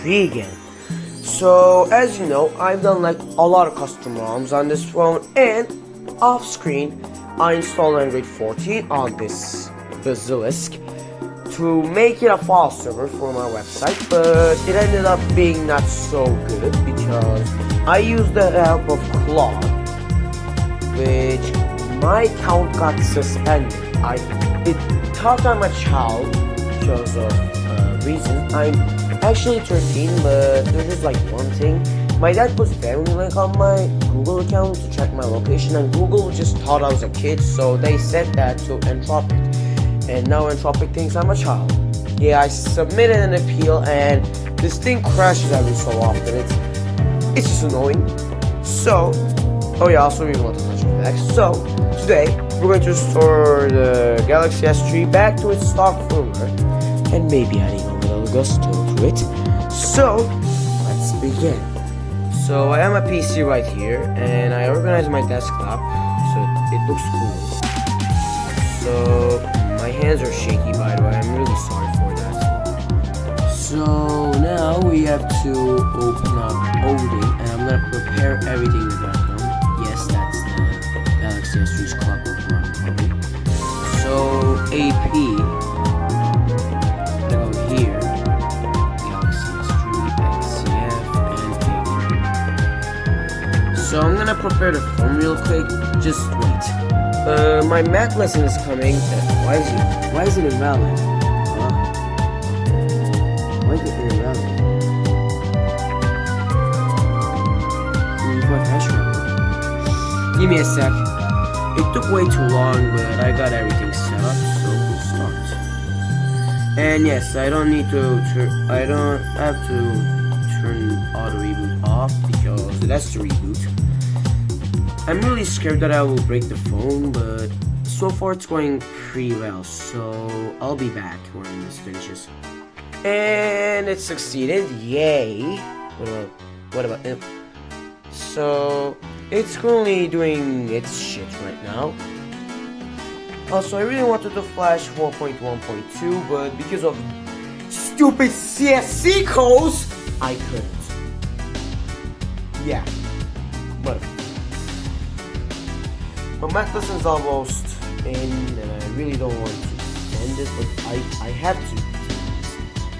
PS3 again. So as you know, I've done like a lot of custom ROMs on this phone, and off screen I installed Android 14 on this Basilisk to make it a file server for my website, but it ended up being not so good because I used the help of Claude, which my account got suspended. It thought I'm a child because of reasons. I'm actually 13, but there's just like one thing. My dad put family link on my Google account to check my location, and Google just thought I was a kid, so they sent that to Entropic. And now Entropic thinks I'm a child. Yeah, I submitted an appeal, and this thing crashes every so often. It's just annoying. So, oh yeah, also we want to touch on that. So, today we're going to restore the Galaxy S3 back to its stock firmware, and maybe adding a little gusto to it. So, let's begin. So I have my PC right here, and I organized my desktop so it looks cool. So my hands are shaky, by the way. I'm really sorry for that. So now we have to open up Odin, and I'm gonna prepare everything in the background. Yes, that's the Galaxy S3's clockwork run. So AP, I'm gonna go here. Galaxy S3, XCF, and AP. So I'm gonna prepare the phone real quick. Just wait. My math lesson is coming. Why is it invalid? Why is it invalid? Give me a sec. It took way too long, but I got everything set up, so we'll start. And yes, I don't have to turn auto reboot off because that's the reboot. I'm really scared that I will break the phone, but so far it's going pretty well, so I'll be back when this finishes. And it succeeded, yay! What about it? So it's currently doing its shit right now. Also, I really wanted to flash 4.1.2, but because of stupid CSC codes, I couldn't. Yeah, but my math lesson is almost in, and I really don't want to end it, but I have to.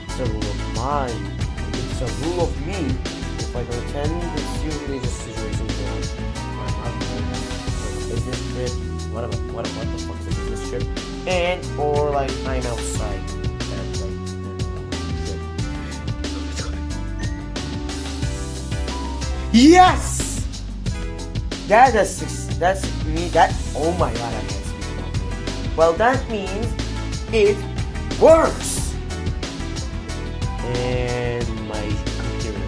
It's a rule of mine. It's a rule of me. If I don't attend, it's usually just situations where I'm on a business trip. What the fuck is a business trip? And or like I'm outside. Yes! That's me. Oh my god, I can't speak about it. Well, that means it works. And my computer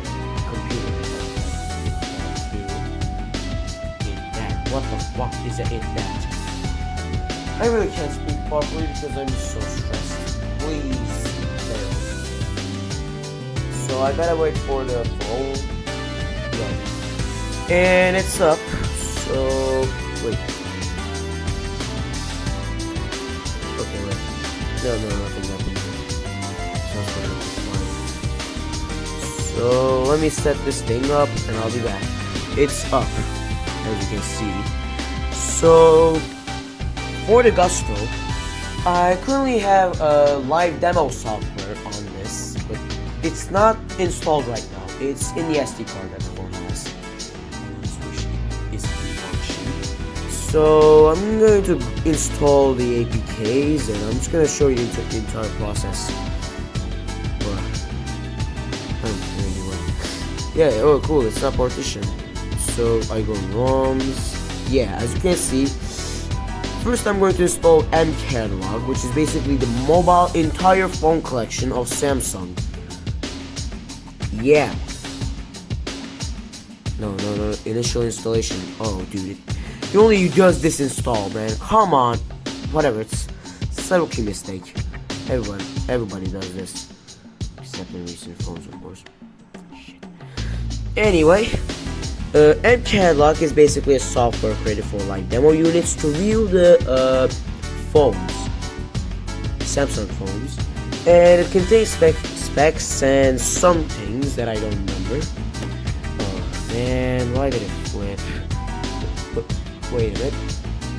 that. What the fuck is it that? I really can't speak properly because I'm so stressed. Please bear with me. So I gotta wait for the phone. Yeah. And it's up. So wait. Okay, wait. No, nothing happened. So let me set this thing up and I'll be back. It's up, as you can see. So for the Gusto, I currently have a live demo software on this, but it's not installed right now. It's in the SD card that the phone has. So I'm going to install the APKs, and I'm just going to show you the entire process. Yeah, oh cool, it's not partitioned. So I go ROMs. Yeah, as you can see, first I'm going to install mCatalog, which is basically the mobile entire phone collection of Samsung. Yeah. No, initial installation. Oh dude, it only does this install, man. Come on. Whatever, it's a rookie mistake. Everybody does this. Except in recent phones, of course. Shit. Anyway, mCatalog is basically a software created for like demo units to view the phones, Samsung phones, and it contains specs and some things that I don't remember. Oh man, why did it flip? Wait a minute.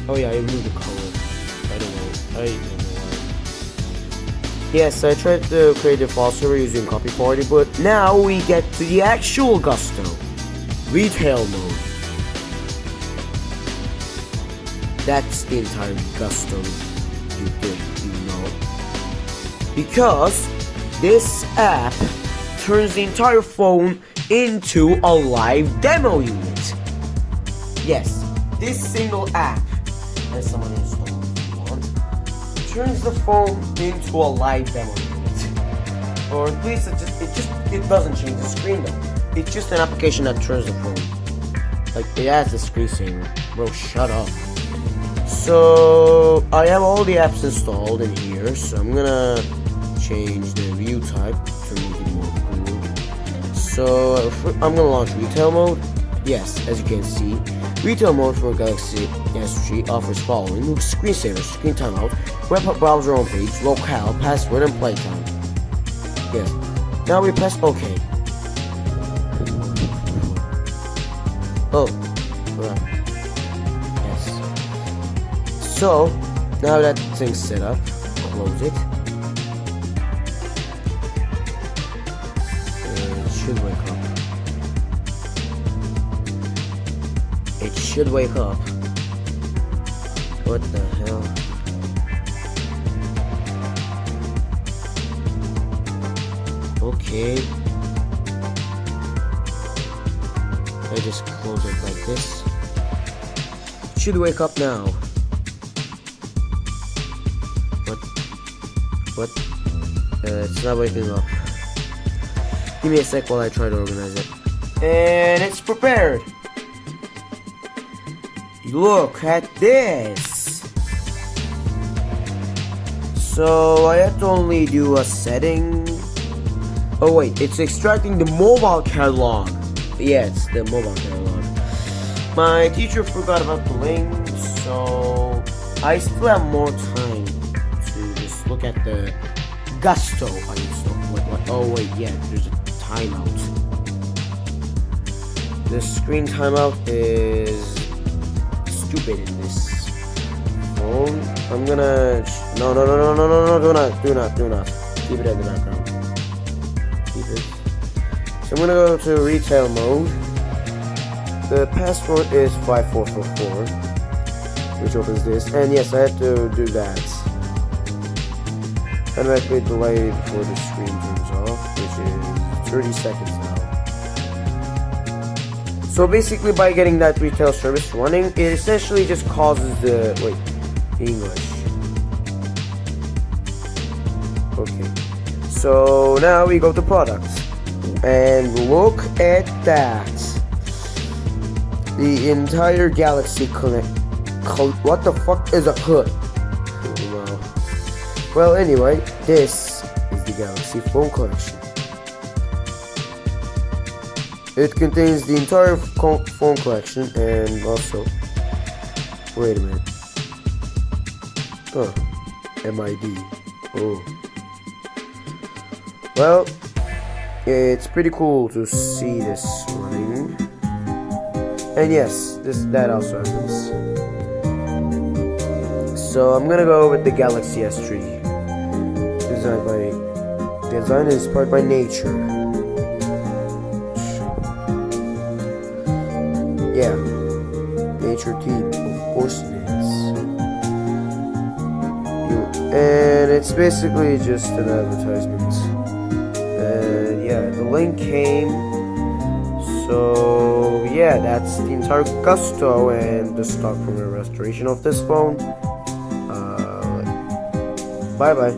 Oh yeah, I removed the color. I don't know why. Yes, I tried to create a file server using Copy Party, but now we get to the actual Gusto. Retail mode. That's the entire Gusto you know. Because this app turns the entire phone into a live demo unit. Yes, this single app, and someone installed if you want, turns the phone into a live demo unit. Or at least it doesn't change the screen though. It's just an application that turns the phone. Like it adds a screensaver. Bro, shut up. So I have all the apps installed in here, so I'm gonna change the view type to make it more cool. So I'm gonna launch retail mode. Yes, as you can see, retail mode for Galaxy S3 offers following: screensaver, screen timeout, web browser homepage, locale, password, and playtime. Yes. Now we press OK. Oh, right. Yes. So now that thing's set up, close it. It should wake up. It should wake up. What the hell? Okay. I just close it like this. It should wake up now. What? It's not waking up. Give me a sec while I try to organize it. And it's prepared. Look at this. So I have to only do a setting. Oh wait, it's extracting the mobile catalog. Yeah, it's the mobile catalog. My teacher forgot about the link, so I still have more time to just look at the Gusto uninstall. What? Oh wait, yeah, there's a timeout. The screen timeout is stupid in this phone. I'm gonna no, do not. Keep it in the background. Keep it. So I'm gonna go to retail mode. The password is 5444, which opens this, and yes, I have to do that. And I may delay before the screen turns off, which is 30 seconds now. So basically, by getting that retail service running, it essentially just causes the English. Okay. So now we go to products, and look at that. The entire Galaxy Connect. What the fuck is a hood? Well, anyway, this is the Galaxy phone collection. It contains the entire phone collection and also. Wait a minute. Huh. MID. Oh. Well, it's pretty cool to see this running. And yes, that also happens. So I'm gonna go with the Galaxy S3. Design is inspired by nature. Yeah, nature team, of course it is. And it's basically just an advertisement. And yeah, the link came. So yeah, that's the entire Gusto and the stock firmware restoration of this phone. Bye bye.